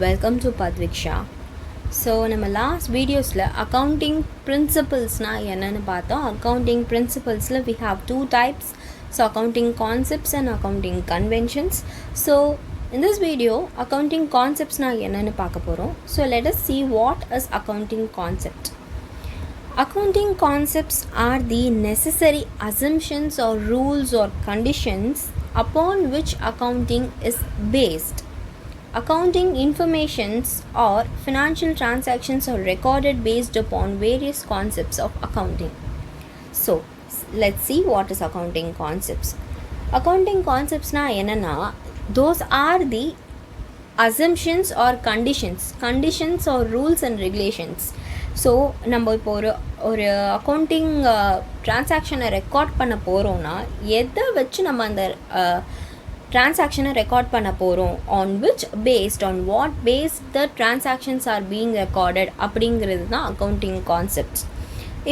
welcome to Padviksha. So நம்ம last வீடியோஸில் accounting பிரின்சிபல்ஸ்னால் என்னென்னு பார்த்தோம். அக்கௌண்டிங் பிரின்சிபல்ஸில் we have two types, so accounting concepts and accounting conventions. So in this video accounting conceptsனால் என்னென்னு பார்க்க போகிறோம். So let us see what is accounting concept. Accounting concepts are the necessary assumptions or rules or conditions upon which accounting is based. Accounting informations or financial transactions are recorded based upon various concepts of accounting. So, let's see what is accounting concepts. Accounting concepts na enna, those are the assumptions or conditions or rules and regulations. So நம்ம இப்போ ஒரு accounting ட்ரான்சாக்ஷனை record பண்ண போகிறோன்னா எதை வச்சு நம்ம அந்த ட்ரான்சாக்ஷனை record பண்ண போகிறோம், on which based on what base the transactions are being recorded அப்படிங்கிறது தான் அக்கௌண்டிங் கான்செப்ட்ஸ்.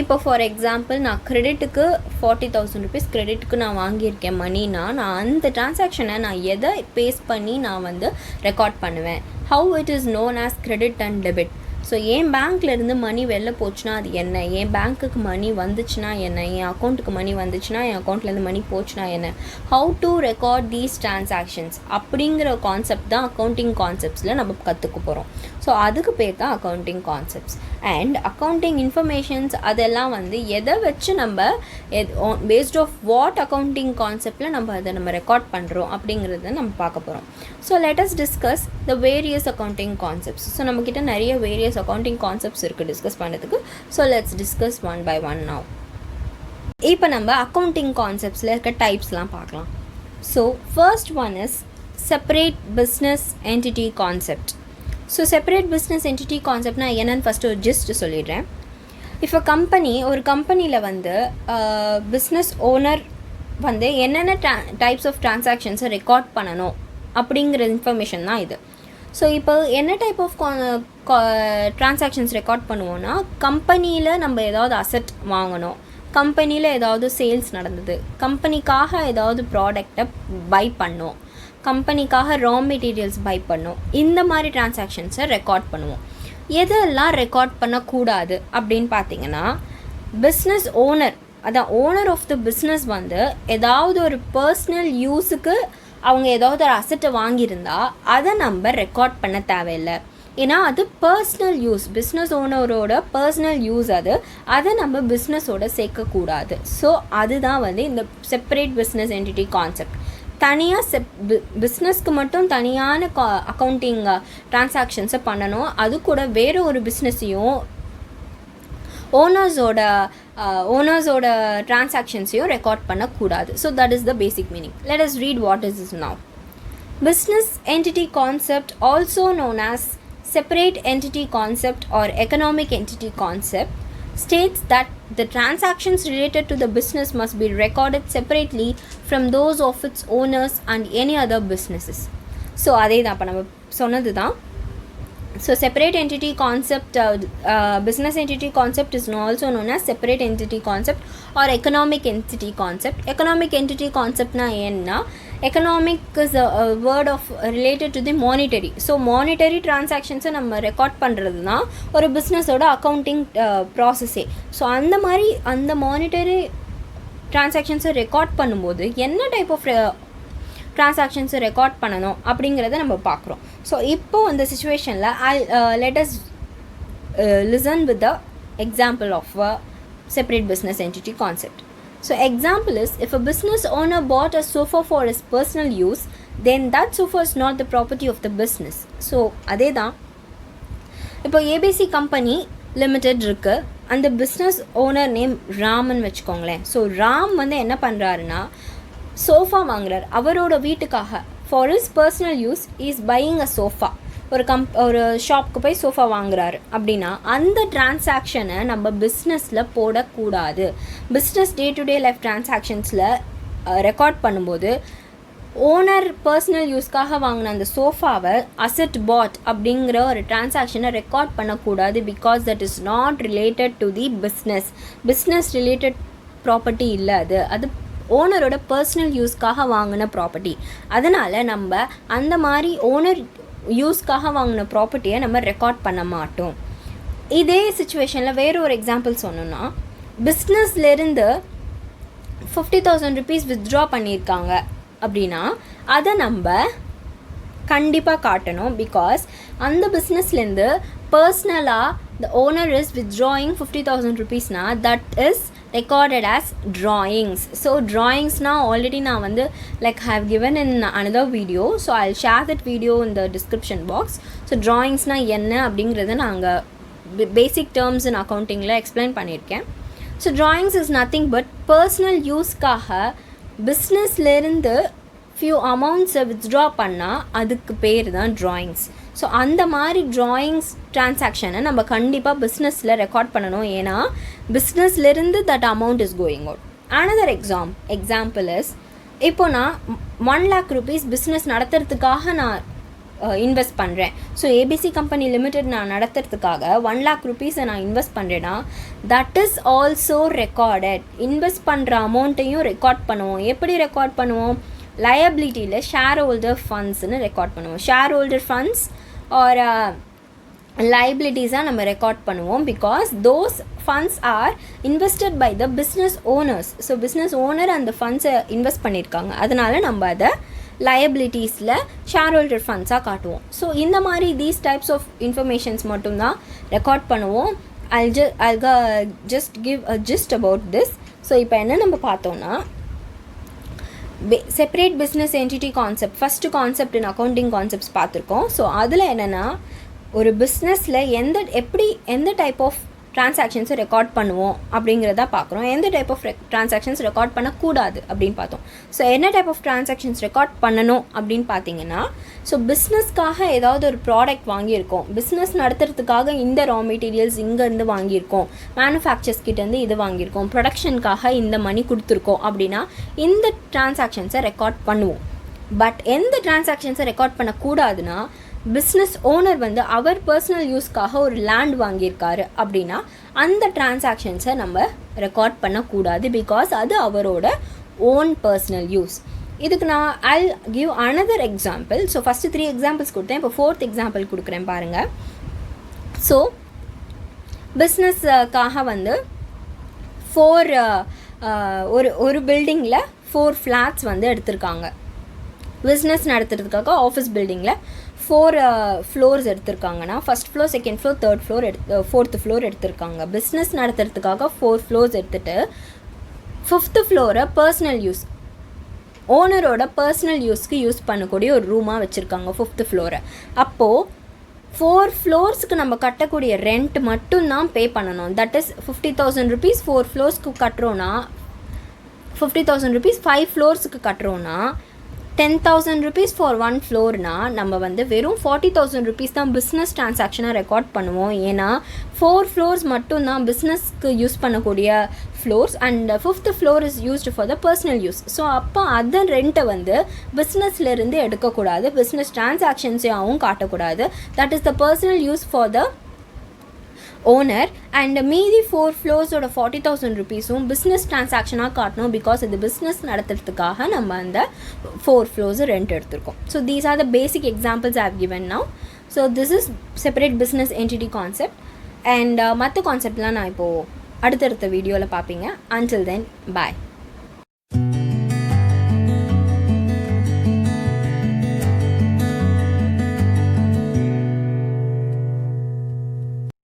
இப்போ ஃபார் எக்ஸாம்பிள் நான் கிரெடிட்டுக்கு 40,000 rupees கிரெடிட்டுக்கு நான் வாங்கியிருக்கேன் மணினா, நான் அந்த ட்ரான்சாக்ஷனை நான் எதை பேஸ் பண்ணி நான் வந்து ரெக்கார்ட் பண்ணுவேன். How it is known as credit and debit. So என் பேங்க்லேருந்து மணி வெளில போச்சுன்னா அது என்ன, என் பேங்க்குக்கு மணி வந்துச்சுன்னா என்ன, என் அக்கௌண்ட்டுக்கு மணி வந்துச்சுன்னா என் அக்கௌண்ட்லேருந்து மணி போச்சுன்னா என்ன, how to record these transactions அப்படிங்கிற கான்செப்ட் தான் அக்கௌண்டிங் கான்செப்ட்ஸில் நம்ம கற்றுக்க போகிறோம். ஸோ அதுக்கு பேர் தான் accounting concepts. And accounting informations அதெல்லாம் வந்து எதை வச்சு நம்ம பேஸ்ட் ஆஃப் வாட் அக்கௌண்டிங் கான்செப்டில் நம்ம அதை நம்ம ரெக்கார்ட் பண்ணுறோம் அப்படிங்கிறத நம்ம பார்க்க போகிறோம். So let us discuss the various accounting concepts. So நம்மக்கிட்ட நிறைய வேரியஸ் accounting concepts இருக்குது டிஸ்கஸ் பண்ணுறதுக்கு. So let's discuss one by one now. இப்போ நம்ம அக்கௌண்டிங் கான்செப்ட்ஸில் இருக்க டைப்ஸ்லாம் பார்க்கலாம். So first one is separate business entity concept. So separate business entity கான்செப்ட்னா என்னென்னு ஃபஸ்ட்டு ஒரு ஜிஸ்ட் சொல்லிடுறேன். இப்போ ஒரு கம்பெனியில் வந்து பிஸ்னஸ் ஓனர் வந்து என்னென்ன டைப்ஸ் ஆஃப் ட்ரான்சாக்ஷன்ஸை ரெக்கார்ட் பண்ணணும் அப்படிங்கிற இன்ஃபர்மேஷன் தான் இது. ஸோ இப்போ என்ன டைப் ஆஃப் ட்ரான்சாக்ஷன்ஸ் ரெக்கார்ட் பண்ணுவோன்னா, கம்பெனியில் நம்ம ஏதாவது அசெட் வாங்கணும், கம்பெனியில் ஏதாவது சேல்ஸ் நடந்தது, கம்பெனிக்காக ஏதாவது ப்ராடக்டை பை பண்ணோம், கம்பெனிக்காக ரா மெட்டீரியல்ஸ் பை பண்ணோம், இந்த மாதிரி ட்ரான்சாக்ஷன்ஸை ரெக்கார்ட் பண்ணுவோம். எதெல்லாம் ரெக்கார்ட் பண்ணக்கூடாது அப்படின்னு பார்த்தீங்கன்னா, பிஸ்னஸ் ஓனர், அதான் ஓனர் ஆஃப் த பிஸ்னஸ் வந்து ஏதாவது ஒரு பர்சனல் யூஸுக்கு அவங்க ஏதாவது ஒரு அசெட்டை வாங்கியிருந்தா அதை நம்ம ரெக்கார்ட் பண்ண தேவையில்லை. ஏன்னா அது பர்சனல் யூஸ், பிஸ்னஸ் ஓனரோட பர்சனல் யூஸ், அதை நம்ம பிஸ்னஸோட சேர்க்கக்கூடாது. ஸோ அதுதான் வந்து இந்த செப்பரேட் பிஸ்னஸ் என்டிட்டி கான்செப்ட். தனியாக பிஸ்னஸ்க்கு மட்டும் தனியான அக்கௌண்டிங் ட்ரான்சாக்ஷன்ஸை பண்ணணும். அது கூட வேறு ஒரு பிஸ்னஸையும் ஓனர்ஸோட ட்ரான்சாக்ஷன்ஸையும் ரெக்கார்ட் பண்ணக்கூடாது. So that is the basic meaning. Let us read what is is now. Business entity concept, also known as separate entity concept or economic entity concept, states that the transactions related to the business must be recorded separately from those of its owners and any other businesses. So அதே தான் இப்போ நம்ம சொன்னது தான். So separate entity concept, business entity concept is also known as separate entity concept or economic entity concept. Economic entity concept na enna, economic is a word of related to the monetary. So monetary transactions நம்ம record பண்ணுறது தான் ஒரு பிஸ்னஸோட accounting ப்ராசஸே. So அந்த monetary டிரான்சாக்ஷன்ஸை record பண்ணும்போது என்ன type of ட்ரான்சாக்ஷன்ஸை record பண்ணணும் அப்படிங்கிறத நம்ம பார்க்குறோம். ஸோ இப்போ இந்த சிச்சுவேஷனில் let us listen with the example of a separate business entity concept. So example is, if a business owner bought a sofa for his personal use, then that sofa is not the property of the business. So அதே தான் இப்போ ABC company limited இருக்குது, அந்த business owner name Raman வச்சுக்கோங்களேன். So Ram வந்து என்ன பண்ணுறாருன்னா sofa வாங்குறார் அவரோட வீட்டுக்காக. For his personal use is buying a sofa. ஒரு ஷாப்புக்கு போய் சோஃபா வாங்குறாரு அப்படின்னா அந்த டிரான்சாக்ஷனை நம்ம பிஸ்னஸில் போடக்கூடாது. Business day to day life டிரான்சாக்ஷன்ஸில் ரெக்கார்ட் பண்ணும்போது ஓனர் பர்சனல் யூஸ்க்காக வாங்கின அந்த சோஃபாவை அசெட் பாட் அப்படிங்கிற ஒரு டிரான்சாக்ஷனை ரெக்கார்ட் பண்ணக்கூடாது. Because that is not related to the business related property இல்லை. அது ஓனரோட பர்சனல் யூஸ்க்காக வாங்கின ப்ராப்பர்ட்டி. அதனால் நம்ம அந்த மாதிரி யூஸ்க்காக வாங்கின ப்ராப்பர்ட்டியை நம்ம ரெக்கார்ட் பண்ண மாட்டோம். இதே சுச்சுவேஷனில் வேறு ஒரு எக்ஸாம்பிள் சொன்னோன்னா, பிஸ்னஸ்லேருந்து 50,000 rupees வித்ட்ரா பண்ணியிருக்காங்க அப்படின்னா அதை நம்ம கண்டிப்பாக காட்டணும். பிகாஸ் அந்த பிஸ்னஸ்லேருந்து பர்சனலாக the owner is withdrawing 50,000 rupeesனா that is recorded as drawings. So drawings now already நான் வந்து like I have given in another video, so I'll share that video in the description box. So drawings na என்ன அப்படிங்கிறத நாங்கள் basic terms in அக்கௌண்டிங்கில் explain பண்ணியிருக்கேன். ஸோ drawings is nothing but personal யூஸ்க்காக பிஸ்னஸ்லேருந்து ஃபியூ அமௌண்ட்ஸை வித்ட்ரா பண்ணால் அதுக்கு பேர் தான் drawings. ஸோ அந்த மாதிரி drawings டிரான்சாக்ஷனை நம்ம கண்டிப்பாக பிஸ்னஸில் ரெக்கார்ட் பண்ணணும். ஏன்னா பிஸ்னஸ்லேருந்து that amount is going out. Another example is, இப்போ நான் 1 lakh rupees பிஸ்னஸ் நடத்துறதுக்காக நான் இன்வெஸ்ட் பண்ணுறேன். ஸோ ஏபிசி கம்பெனி லிமிடெட் நான் நடத்துறதுக்காக 1 lakh rupees நான் இன்வெஸ்ட் பண்ணுறேன்னா that is also recorded. Invest பண்ணுற அமௌண்ட்டையும் ரெக்கார்ட் பண்ணுவோம். எப்படி ரெக்கார்ட் பண்ணுவோம்? லயபிலிட்டியில் ஷேர் ஹோல்டர் ஃபண்ட்ஸ்னு ரெக்கார்ட் பண்ணுவோம். Shareholder funds are liabilities நம்ம ரெக்கார்ட் பண்ணுவோம். Because those funds are invested by the business owners. So business owner அந்த ஃபண்ட்ஸை இன்வெஸ்ட் பண்ணியிருக்காங்க. அதனால் நம்ம அதை லயபிலிட்டிஸில் ஷேர் ஹோல்டர் ஃபண்ட்ஸாக காட்டுவோம். ஸோ இந்த மாதிரி தீஸ் டைப்ஸ் ஆஃப் இன்ஃபர்மேஷன்ஸ் மட்டும்தான் ரெக்கார்ட் பண்ணுவோம். I'll just give a gist about this. So இப்போ என்ன நம்ம பார்த்தோன்னா, separate business entity concept, first concept in accounting concepts பார்த்துருக்கோம். ஸோ அதில் என்னென்னா, ஒரு பிஸ்னஸில் எந்த டைப் ஆஃப் டிரான்சாக்ஷன்ஸை ரெக்கார்ட் பண்ணுவோம் அப்படிங்கிறத பார்க்குறோம். எந்த டைப் ஆஃப் டிரான்சாக்ஷன்ஸ் ரெக்கார்ட் பண்ணக்கூடாது அப்படின்னு பார்த்தோம். ஸோ என்ன டைப் ஆஃப் டிரான்சாக்ஷன்ஸ் ரெக்கார்ட் பண்ணணும் அப்படின்னு பார்த்தீங்கன்னா, ஸோ பிஸ்னஸ்க்காக ஏதாவது ஒரு ப்ராடக்ட் வாங்கியிருக்கோம், பிஸ்னஸ் நடத்துறதுக்காக இந்த ரா மெட்டீரியல்ஸ் இங்கேருந்து வாங்கியிருக்கோம், மேனுஃபேக்சர்ஸ் கிட்டேருந்து இது வாங்கியிருக்கோம், ப்ரொடக்ஷனுக்காக இந்த மணி கொடுத்துருக்கோம் அப்படின்னா இந்த டிரான்சாக்ஷன்ஸை ரெக்கார்ட் பண்ணுவோம். பட் எந்த டிரான்சாக்ஷன்ஸை ரெக்கார்ட் பண்ணக்கூடாதுன்னா, பிஸ்னஸ் ஓனர் வந்து அவர் பர்சனல் யூஸ்க்காக ஒரு லேண்ட் வாங்கியிருக்காரு அப்படின்னா அந்த டிரான்சாக்ஷன்ஸை நம்ம ரெக்கார்ட் பண்ணக்கூடாது. பிகாஸ் அது அவரோட ஓன் பர்சனல் யூஸ். இதுக்கு நான் I'll give another example. So first 3 examples கொடுத்தேன். இப்போ 4th எக்ஸாம்பிள் கொடுக்குறேன் பாருங்கள். ஸோ பிஸ்னஸ்க்காக வந்து ஒரு பில்டிங்கில் 4 ஃப்ளாட்ஸ் வந்து எடுத்திருக்காங்க. பிஸ்னஸ் நடத்துறதுக்காக ஆஃபீஸ் பில்டிங்கில் 4 ஃப்ளோர்ஸ் எடுத்திருக்காங்கன்னா, first floor, second floor, third floor, 4th floor எடுத்திருக்காங்க. பிஸ்னஸ் நடத்துறதுக்காக 4 ஃப்ளோர்ஸ் எடுத்துகிட்டு 5th ஃப்ளோரை பர்சனல் யூஸ், ஓனரோட பர்சனல் யூஸ்க்கு யூஸ் பண்ணக்கூடிய ஒரு ரூமாக வச்சுருக்காங்க 5th ஃப்ளோரை. அப்போது 4 ஃப்ளோர்ஸுக்கு நம்ம கட்டக்கூடிய ரெண்ட் மட்டும்தான் பே பண்ணணும். That is 50,000 rupees 4 ஃப்ளோர்ஸ்க்கு கட்டுறோன்னா, 50,000 rupees 5 ஃப்ளோர்ஸுக்கு கட்டுறோன்னா 10,000 rupees for 1 ஃப்ளோர்னா நம்ம வந்து வெறும் 40,000 rupees தான் பிஸ்னஸ் ட்ரான்சாக்ஷனாக ரெக்கார்ட் பண்ணுவோம். ஏன்னா 4 ஃப்ளோர்ஸ் மட்டும்தான் பிஸ்னஸ்க்கு யூஸ் பண்ணக்கூடிய floors and 5th floor is used for the personal use. So அப்போ அதன் ரெண்ட்டை வந்து பிஸ்னஸ்லேருந்து எடுக்கக்கூடாது, பிஸ்னஸ் ட்ரான்சாக்ஷன்ஸையாகவும் காட்டக்கூடாது. That is the personal use for the owner. And மீதி 4 ஃப்ளோர்ஸோட 40,000 rupeesம் பிஸ்னஸ் ட்ரான்சாக்ஷனாக காட்டணும். பிகாஸ் இது பிஸ்னஸ் நடத்துறதுக்காக நம்ம அந்த 4 ஃப்ளோர்ஸை ரெண்ட் எடுத்திருக்கோம். So these are the basic examples I have given now. So this is separate business entity concept. And மற்ற கான்செப்ட்லாம் நான் இப்போது அடுத்தடுத்த வீடியோவில் பார்ப்பீங்க. அன்டில் தென் பாய்.